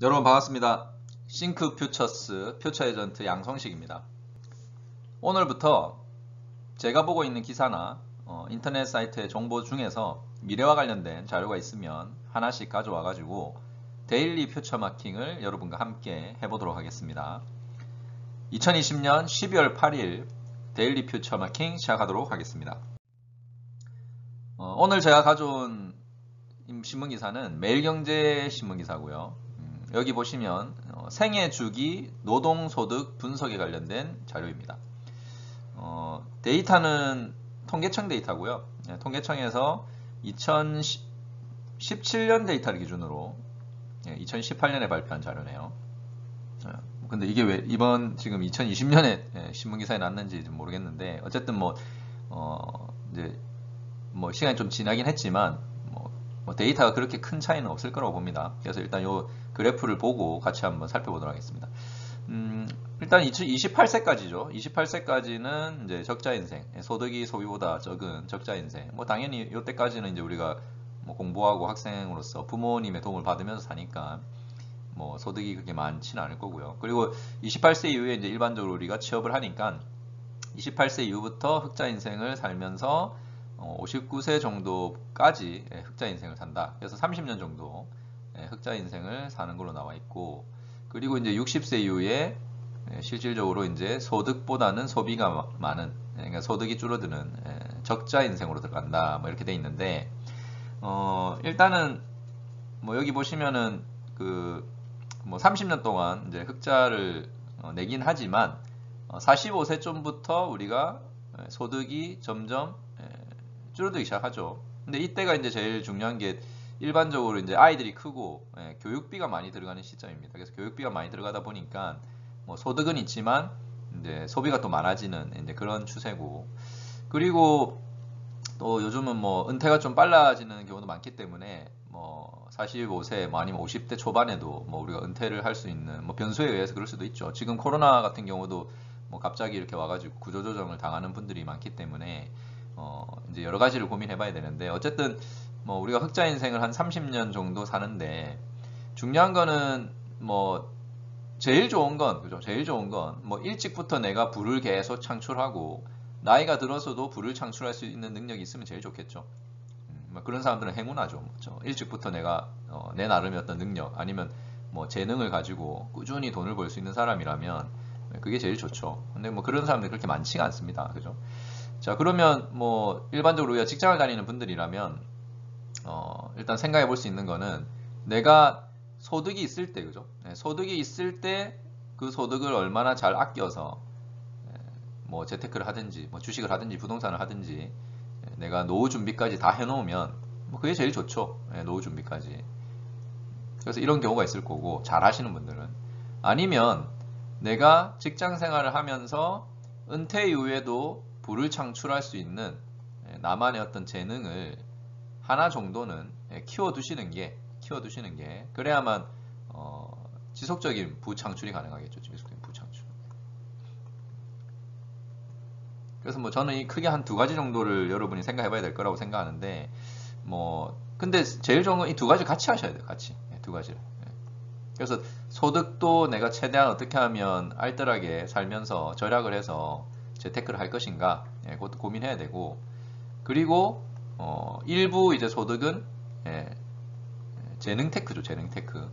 여러분 반갑습니다. 싱크 퓨처스 퓨처 에전트 양성식입니다. 오늘부터 제가 보고 있는 기사나 인터넷 사이트의 정보 중에서 미래와 관련된 자료가 있으면 하나씩 가져와 가지고 데일리 퓨처 마킹을 여러분과 함께 해보도록 하겠습니다. 2020년 12월 8일 데일리 퓨처 마킹 시작하도록 하겠습니다. 오늘 제가 가져온 신문기사는 매일경제 신문기사고요. 여기 보시면 생애 주기 노동소득 분석에 관련된 자료입니다. 데이터는 통계청 데이터고요. 통계청에서 2017년 데이터를 기준으로 2018년에 발표한 자료네요. 근데 이게 왜 이번 지금 2020년에 신문기사에 났는지 좀 모르겠는데 어쨌든 이제 시간이 좀 지나긴 했지만 데이터가 그렇게 큰 차이는 없을 거라고 봅니다. 그래서 일단 요 그래프를 보고 같이 한번 살펴보도록 하겠습니다. 일단 28세까지죠. 28세까지는 이제 적자 인생, 소득이 소비보다 적은 적자 인생. 당연히 이때까지는 이제 우리가 공부하고 학생으로서 부모님의 도움을 받으면서 사니까 소득이 그렇게 많지는 않을 거고요. 그리고 28세 이후에 이제 일반적으로 우리가 취업을 하니까 28세 이후부터 흑자 인생을 살면서 59세 정도까지 흑자 인생을 산다. 그래서 30년 정도 흑자 인생을 사는 걸로 나와 있고, 그리고 이제 60세 이후에 실질적으로 이제 소득보다는 소비가 많은, 그러니까 소득이 줄어드는 적자 인생으로 들어간다. 이렇게 돼 있는데, 일단은 여기 보시면은 30년 동안 이제 흑자를 내긴 하지만 45세쯤부터 우리가 소득이 점점 줄어들기 시작하죠. 근데 이때가 이제 제일 중요한 게 일반적으로 이제 아이들이 크고 교육비가 많이 들어가는 시점입니다. 그래서 교육비가 많이 들어가다 보니까 소득은 있지만 이제 소비가 또 많아지는 이제 그런 추세고, 그리고 또 요즘은 은퇴가 좀 빨라지는 경우도 많기 때문에 45세 아니면 50대 초반에도 우리가 은퇴를 할 수 있는 변수에 의해서 그럴 수도 있죠. 지금 코로나 같은 경우도 갑자기 이렇게 와가지고 구조조정을 당하는 분들이 많기 때문에 이제 여러 가지를 고민해 봐야 되는데, 어쨌든 우리가 흑자 인생을 한 30년 정도 사는데 중요한 거는 제일 좋은 건 그죠? 제일 좋은 건 일찍부터 내가 부를 계속 창출하고 나이가 들어서도 부를 창출할 수 있는 능력이 있으면 제일 좋겠죠. 그런 사람들은 행운하죠. 그렇죠? 일찍부터 내가 내 나름의 어떤 능력 아니면 재능을 가지고 꾸준히 돈을 벌 수 있는 사람이라면 그게 제일 좋죠. 근데 그런 사람들이 그렇게 많지가 않습니다. 그죠? 자, 그러면 일반적으로 우리가 직장을 다니는 분들이라면 일단 생각해 볼 수 있는 거는 내가 소득이 있을 때, 그죠? 소득이 있을 때 그 소득을 얼마나 잘 아껴서 재테크를 하든지 주식을 하든지 부동산을 하든지 내가 노후 준비까지 다 해놓으면 그게 제일 좋죠. 노후 준비까지. 그래서 이런 경우가 있을 거고, 잘 하시는 분들은. 아니면 내가 직장 생활을 하면서 은퇴 이후에도 부를 창출할 수 있는 나만의 어떤 재능을 하나 정도는 키워두시는 게 그래야만 지속적인 부창출이 가능하겠죠. 지속적인 부창출. 그래서 저는 크게 한 두 가지 정도를 여러분이 생각해 봐야 될 거라고 생각하는데, 근데 제일 좋은 건 이 두 가지 같이 하셔야 돼요. 같이. 두 가지를. 그래서 소득도 내가 최대한 어떻게 하면 알뜰하게 살면서 절약을 해서 재테크를 할 것인가, 그것도 고민해야 되고, 그리고 일부 이제 소득은 재능 테크죠. 재능 테크.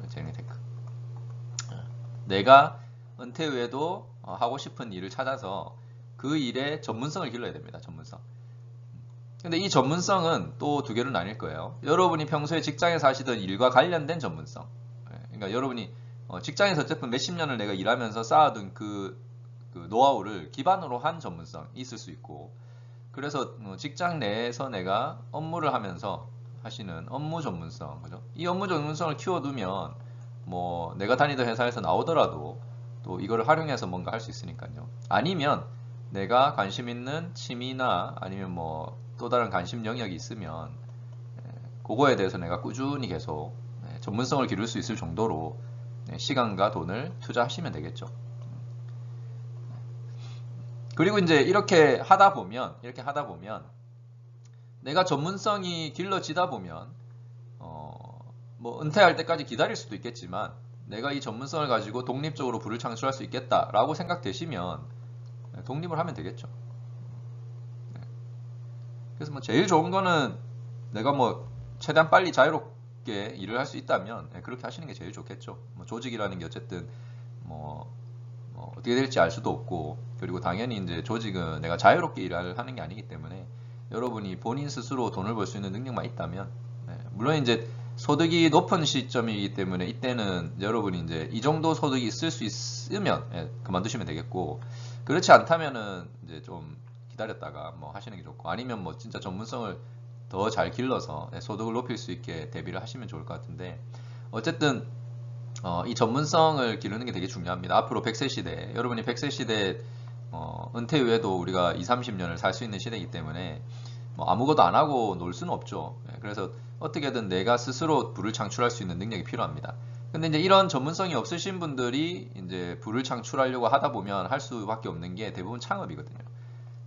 내가 은퇴 후에도 하고 싶은 일을 찾아서 그 일의 전문성을 길러야 됩니다. 전문성. 근데 이 전문성은 또 두 개로 나뉠 거예요. 여러분이 평소에 직장에서 하시던 일과 관련된 전문성. 그러니까 여러분이 직장에서 어쨌든 몇십 년을 내가 일하면서 쌓아둔 그 노하우를 기반으로 한 전문성이 있을 수 있고, 그래서 직장 내에서 내가 업무를 하면서 하시는 업무 전문성, 그죠? 이 업무 전문성을 키워두면 내가 다니던 회사에서 나오더라도 또 이거를 활용해서 뭔가 할 수 있으니까요. 아니면 내가 관심 있는 취미나 아니면 또 다른 관심 영역이 있으면 그거에 대해서 내가 꾸준히 계속 전문성을 기를 수 있을 정도로 시간과 돈을 투자하시면 되겠죠. 그리고 이제 이렇게 하다 보면 내가 전문성이 길러지다 보면 은퇴할 때까지 기다릴 수도 있겠지만 내가 이 전문성을 가지고 독립적으로 부를 창출할 수 있겠다라고 생각되시면 독립을 하면 되겠죠. 그래서 뭐 제일 좋은 거는 내가 뭐 최대한 빨리 자유롭게 일을 할 수 있다면 그렇게 하시는 게 제일 좋겠죠. 뭐 조직이라는 게 어쨌든 뭐 어떻게 될지 알 수도 없고, 그리고 당연히 이제 조직은 내가 자유롭게 일을 하는 게 아니기 때문에 여러분이 본인 스스로 돈을 벌 수 있는 능력만 있다면, 물론 이제 소득이 높은 시점이기 때문에 이때는 여러분이 이제 이 정도 소득이 있을 수 있으면 그만두시면 되겠고, 그렇지 않다면은 이제 좀 기다렸다가 뭐 하시는 게 좋고, 아니면 뭐 진짜 전문성을 더 잘 길러서 소득을 높일 수 있게 대비를 하시면 좋을 것 같은데, 어쨌든 이 전문성을 기르는 게 되게 중요합니다. 앞으로 100세 시대, 여러분이 100세 시대 은퇴 후에도 우리가 20, 30년을 살 수 있는 시대이기 때문에 뭐 아무것도 안 하고 놀 수는 없죠. 그래서 어떻게든 내가 스스로 부를 창출할 수 있는 능력이 필요합니다. 근데 이제 이런 전문성이 없으신 분들이 이제 부를 창출하려고 하다 보면 할 수밖에 없는 게 대부분 창업이거든요.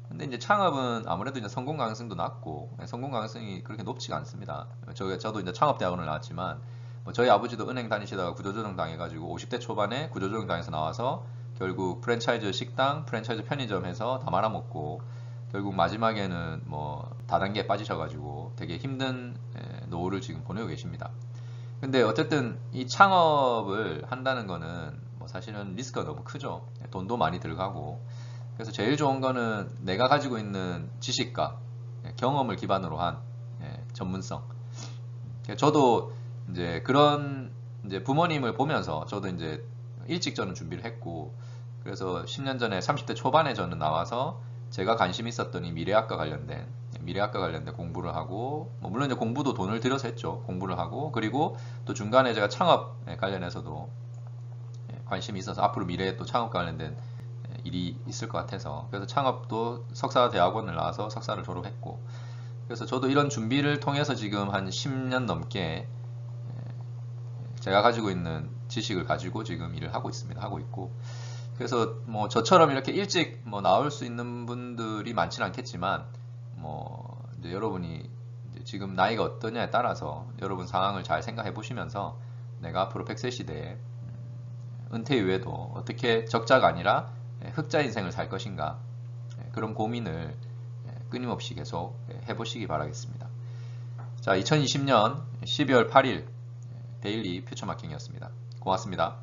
근데 이제 창업은 아무래도 이제 성공 가능성도 낮고, 성공 가능성이 그렇게 높지가 않습니다. 저도 이제 창업대학원을 나왔지만, 뭐 저희 아버지도 은행 다니시다가 구조조정 당해가지고 50대 초반에 구조조정 당해서 나와서 결국 프랜차이즈 식당, 프랜차이즈 편의점 해서 다 말아먹고, 결국 마지막에는 뭐 다단계에 빠지셔가지고 되게 힘든 노후를 지금 보내고 계십니다. 근데 어쨌든 이 창업을 한다는 거는 뭐 사실은 리스크가 너무 크죠. 돈도 많이 들어가고. 그래서 제일 좋은 거는 내가 가지고 있는 지식과 경험을 기반으로 한 전문성. 저도 이제 그런 이제 부모님을 보면서 저도 이제 일찍 저는 준비를 했고, 그래서 10년 전에 30대 초반에 저는 나와서 제가 관심 있었던 이 미래학과 관련된 공부를 하고, 뭐 물론 이제 공부도 돈을 들여서 했죠. 공부를 하고, 그리고 또 중간에 제가 창업 관련해서도 관심이 있어서 앞으로 미래에 또 창업 관련된 일이 있을 것 같아서, 그래서 창업도 석사 대학원을 나와서 석사를 졸업했고, 그래서 저도 이런 준비를 통해서 지금 한 10년 넘게 제가 가지고 있는 지식을 가지고 지금 일을 하고 있습니다. 하고 있고, 그래서 뭐 저처럼 이렇게 일찍 뭐 나올 수 있는 분들이 많지는 않겠지만, 뭐 이제 여러분이 이제 지금 나이가 어떠냐에 따라서 여러분 상황을 잘 생각해 보시면서 내가 앞으로 100세 시대에 은퇴 이후에도 어떻게 적자가 아니라 흑자 인생을 살 것인가, 그런 고민을 끊임없이 계속 해보시기 바라겠습니다. 자, 2020년 12월 8일 데일리 퓨처마킹이었습니다. 고맙습니다.